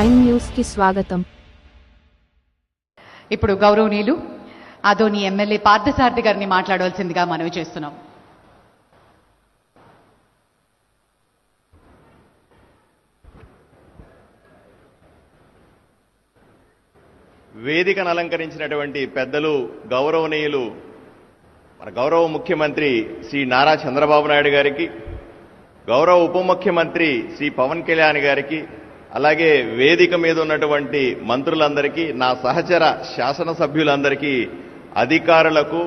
Prime news కి స్వాగతం. ఇప్పుడు గౌరవనీయులు ఆదోని ఎమ్మెల్యే పార్థసారథి గారిని మాట్లాడవలసిందిగా మనవి చేస్తున్నాం. వేదికను అలంకరించినటువంటి పెద్దలు, గౌరవనీయులు మన గౌరవ ముఖ్యమంత్రి శ్రీ నారా చంద్రబాబు నాయుడు గారికి, గౌరవ ఉప ముఖ్యమంత్రి శ్రీ పవన్ కళ్యాణ్ గారికి, అలాగే వేదిక మీద ఉన్నటువంటి మంత్రులందరికీ, నా సహచర శాసనసభ్యులందరికీ, అధికారులకు,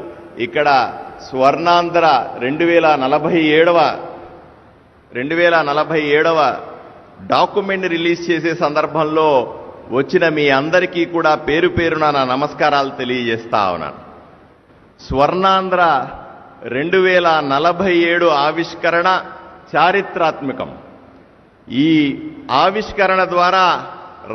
ఇక్కడ స్వర్ణాంధ్ర 2047వ డాక్యుమెంట్ రిలీజ్ చేసే సందర్భంలో వచ్చిన మీ అందరికీ కూడా పేరు పేరున నా నమస్కారాలు తెలియజేస్తా ఉన్నాను. స్వర్ణాంధ్ర 2047 ఆవిష్కరణ చారిత్రాత్మకం. ఈ ఆవిష్కరణ ద్వారా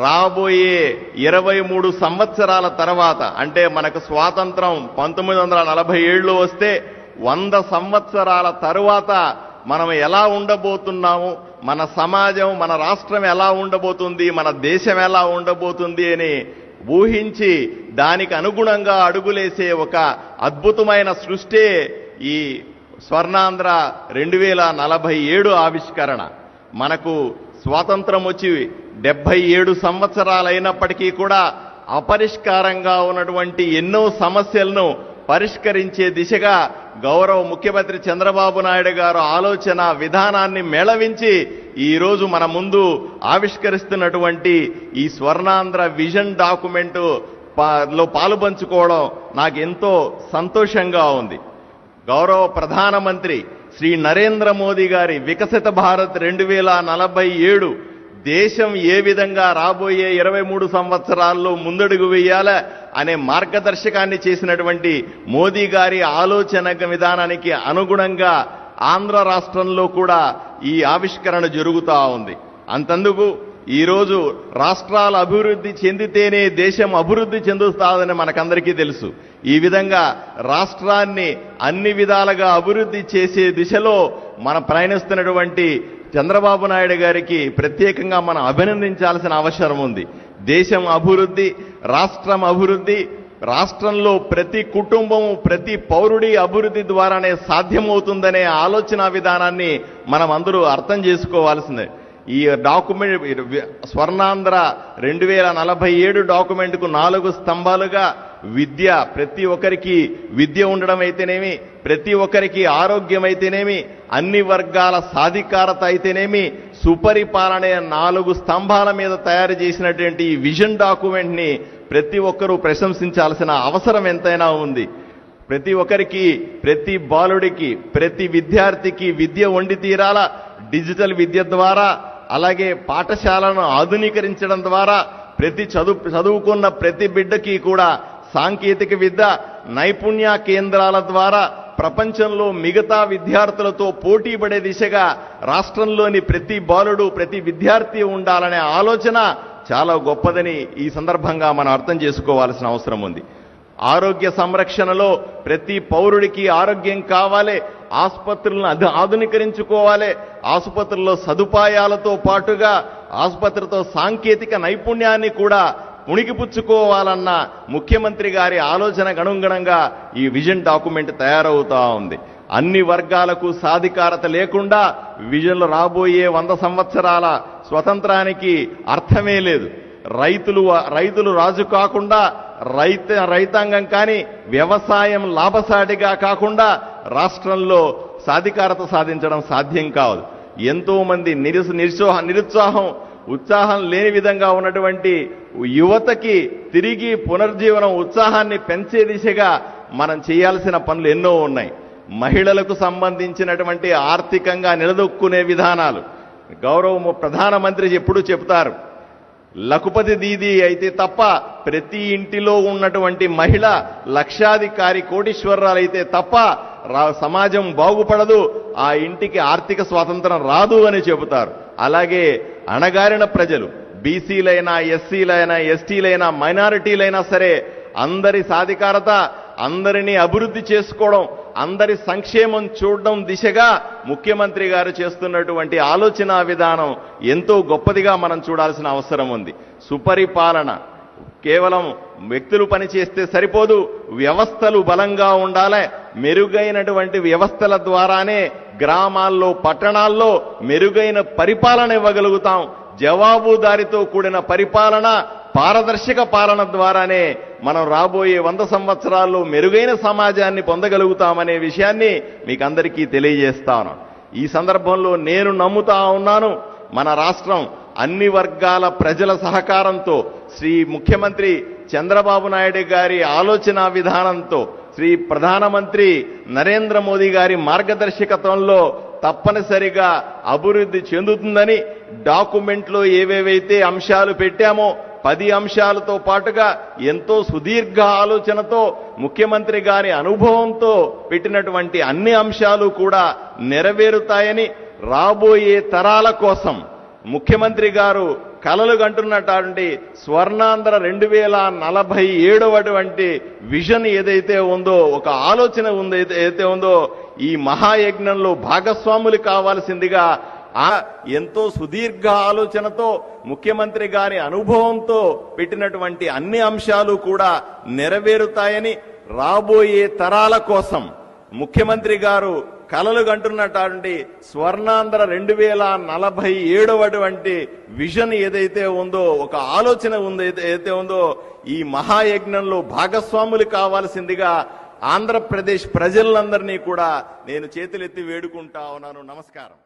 రాబోయే 23 సంవత్సరాల తర్వాత, అంటే మనకు స్వాతంత్రం 1947లో వస్తే 100 సంవత్సరాల తరువాత మనం ఎలా ఉండబోతున్నాము, మన సమాజం, మన రాష్ట్రం ఎలా ఉండబోతుంది, మన దేశం ఎలా ఉండబోతుంది అని ఊహించి దానికి అనుగుణంగా అడుగులేసే ఒక అద్భుతమైన సృష్టి ఈ స్వర్ణాంధ్ర 2047 ఆవిష్కరణ. మనకు స్వాతంత్రం వచ్చి 77 సంవత్సరాలైనప్పటికీ కూడా అపరిష్కారంగా ఉన్నటువంటి ఎన్నో సమస్యలను పరిష్కరించే దిశగా గౌరవ ముఖ్యమంత్రి చంద్రబాబు నాయుడు గారు ఆలోచన విధానాన్ని మేళవించి ఈరోజు మన ముందు ఆవిష్కరిస్తున్నటువంటి ఈ స్వర్ణాంధ్ర విజన్ డాక్యుమెంటు లో పాలుపంచుకోవడం నాకు ఎంతో సంతోషంగా ఉంది. గౌరవ ప్రధానమంత్రి శ్రీ నరేంద్ర మోదీ గారి వికసిత భారత్ 2047 దేశం ఏ విధంగా రాబోయే 23 సంవత్సరాల్లో ముందడుగు వేయాలా అనే మార్గదర్శకాన్ని చేసినటువంటి మోదీ గారి ఆలోచన విధానానికి అనుగుణంగా ఆంధ్ర రాష్ట్రంలో కూడా ఈ ఆవిష్కరణ జరుగుతూ ఉంది. అంతందుకు ఈరోజు రాష్ట్రాలు అభివృద్ధి చెందితేనే దేశం అభివృద్ధి చెందుతాదని మనకందరికీ తెలుసు. ఈ విధంగా రాష్ట్రాన్ని అన్ని విధాలుగా అభివృద్ధి చేసే దిశలో మన ప్రయాణిస్తున్నటువంటి చంద్రబాబు నాయుడు గారికి ప్రత్యేకంగా మనం అభినందించాల్సిన అవసరం ఉంది. దేశం అభివృద్ధి, రాష్ట్రం అభివృద్ధి, రాష్ట్రంలో ప్రతి కుటుంబం, ప్రతి పౌరుడి అభివృద్ధి ద్వారానే సాధ్యమవుతుందనే ఆలోచన విధానాన్ని మనం అందరూ అర్థం చేసుకోవాల్సిందే. ఈ డాక్యుమెంట్ స్వర్ణాంధ్ర 2047 డాక్యుమెంట్కు 4 స్తంభాలుగా విద్య, ప్రతి ఒక్కరికి విద్య ఉండడం అయితేనేమి, ప్రతి ఒక్కరికి ఆరోగ్యం అయితేనేమి, అన్ని వర్గాల సాధికారత అయితేనేమి, సుపరిపాలన 4 స్తంభాల మీద తయారు చేసినటువంటి ఈ విజన్ డాక్యుమెంట్ని ప్రతి ఒక్కరూ ప్రశంసించాల్సిన అవసరం ఎంతైనా ఉంది. ప్రతి ఒక్కరికి, ప్రతి బాలుడికి, ప్రతి విద్యార్థికి విద్య వండి తీరాల. డిజిటల్ విద్య ద్వారా, అలాగే పాఠశాలను ఆధునీకరించడం ద్వారా చదువుకున్న ప్రతి బిడ్డకి కూడా సాంకేతిక విద్య, నైపుణ్య కేంద్రాల ద్వారా ప్రపంచంలో మిగతా విద్యార్థులతో పోటీ పడే దిశగా రాష్ట్రంలోని ప్రతి బాలుడు, ప్రతి విద్యార్థి ఉండాలనే ఆలోచన చాలా గొప్పదని ఈ సందర్భంగా మనం అర్థం చేసుకోవాల్సిన అవసరం ఉంది. ఆరోగ్య సంరక్షణలో ప్రతి పౌరుడికి ఆరోగ్యం కావాలి, ఆసుపత్రులను ఆధునీకరించుకోవాలి, ఆసుపత్రుల్లో సదుపాయాలతో పాటుగా ఆసుపత్రితో సాంకేతిక నైపుణ్యాన్ని కూడా పుణికిపుచ్చుకోవాలన్న ముఖ్యమంత్రి గారి ఆలోచనకు అనుగుణంగా ఈ విజన్ డాక్యుమెంట్ తయారవుతా ఉంది. అన్ని వర్గాలకు సాధికారత లేకుండా విజన్లో రాబోయే 100 సంవత్సరాల స్వతంత్రానికి అర్థమే లేదు. రైతులు రాజు కాకుండా, రైతాంగం కానీ వ్యవసాయం లాభసాటిగా కాకుండా రాష్ట్రంలో సాధికారత సాధించడం సాధ్యం కాదు. ఎంతో మంది నిరుత్సాహం, ఉత్సాహం లేని విధంగా ఉన్నటువంటి యువతకి తిరిగి పునర్జీవనం, ఉత్సాహాన్ని పెంచే దిశగా మనం చేయాల్సిన పనులు ఎన్నో ఉన్నాయి. మహిళలకు సంబంధించినటువంటి ఆర్థికంగా నిలదొక్కునే విధానాలు గౌరవ ప్రధానమంత్రి ఎప్పుడూ చెప్తారు. లఖపతి దీది అయితే తప్ప ప్రతి ఇంటిలో ఉన్నటువంటి మహిళ లక్షాధికారి కోటీశ్వరరాలైతే తప్ప సమాజం బాగుపడదు, ఆ ఇంటికి ఆర్థిక స్వాతంత్రం రాదు అని చెబుతారు. అలాగే అణగారిన ప్రజలు, బీసీలైనా, ఎస్సీలైనా, ఎస్టీలైనా, మైనారిటీలైనా సరే అందరి సాధికారత, అందరినీ అభివృద్ధి చేసుకోవడం, అందరి సంక్షేమం చూడడం దిశగా ముఖ్యమంత్రి గారు చేస్తున్నటువంటి ఆలోచన విధానం ఎంతో గొప్పదిగా మనం చూడాల్సిన అవసరం ఉంది. సుపరిపాలన కేవలం వ్యక్తులు పనిచేస్తే సరిపోదు, వ్యవస్థలు బలంగా ఉండాలి. మెరుగైనటువంటి వ్యవస్థల ద్వారానే గ్రామాల్లో పట్టణాల్లో మెరుగైన పరిపాలన ఇవ్వగలుగుతాం. జవాబుదారీతో కూడిన పరిపాలన, పారదర్శక పాలన ద్వారానే మనం రాబోయే 100 సంవత్సరాల్లో మెరుగైన సమాజాన్ని పొందగలుగుతామనే విషయాన్ని మీకు అందరికీ తెలియజేస్తాను. ఈ సందర్భంలో నేను నమ్ముతా ఉన్నాను, మన రాష్ట్రం అన్ని వర్గాల ప్రజల సహకారంతో, శ్రీ ముఖ్యమంత్రి చంద్రబాబు నాయుడు గారి ఆలోచన విధానంతో, శ్రీ ప్రధానమంత్రి నరేంద్ర మోదీ గారి మార్గదర్శకత్వంలో తప్పనిసరిగా అభివృద్ధి చెందుతుందని డాక్యుమెంట్లో ఏవేవైతే అంశాలు పెట్టామో 10 అంశాలతో పాటుగా ఎంతో సుదీర్ఘ ఆలోచనతో ముఖ్యమంత్రి గారి అనుభవంతో పెట్టినటువంటి అన్ని అంశాలు కూడా నెరవేరుతాయని, రాబోయే తరాల కోసం ముఖ్యమంత్రి గారు కలలు కంటున్నటువంటి స్వర్ణాంధ్ర 2047 విజన్ ఏదైతే ఉందో, ఒక ఆలోచన ఏదైతే ఉందో, ఈ మహాయజ్ఞంలో భాగస్వాములు కావాల్సిందిగా ఎంతో సుదీర్ఘ ఆలోచనతో ముఖ్యమంత్రి గారి అనుభవంతో పెట్టినటువంటి అన్ని అంశాలు కూడా నెరవేరుతాయని, రాబోయే తరాల కోసం ముఖ్యమంత్రి గారు కలలు కంటున్నటువంటి స్వర్ణాంధ్ర 2047 విజన్ ఏదైతే ఉందో, ఒక ఆలోచన ఏదైతే ఉందో, ఈ మహాయజ్ఞంలో భాగస్వాములు కావాల్సిందిగా ఆంధ్రప్రదేశ్ ప్రజలందరినీ కూడా నేను చేతులెత్తి వేడుకుంటా ఉన్నాను. నమస్కారం.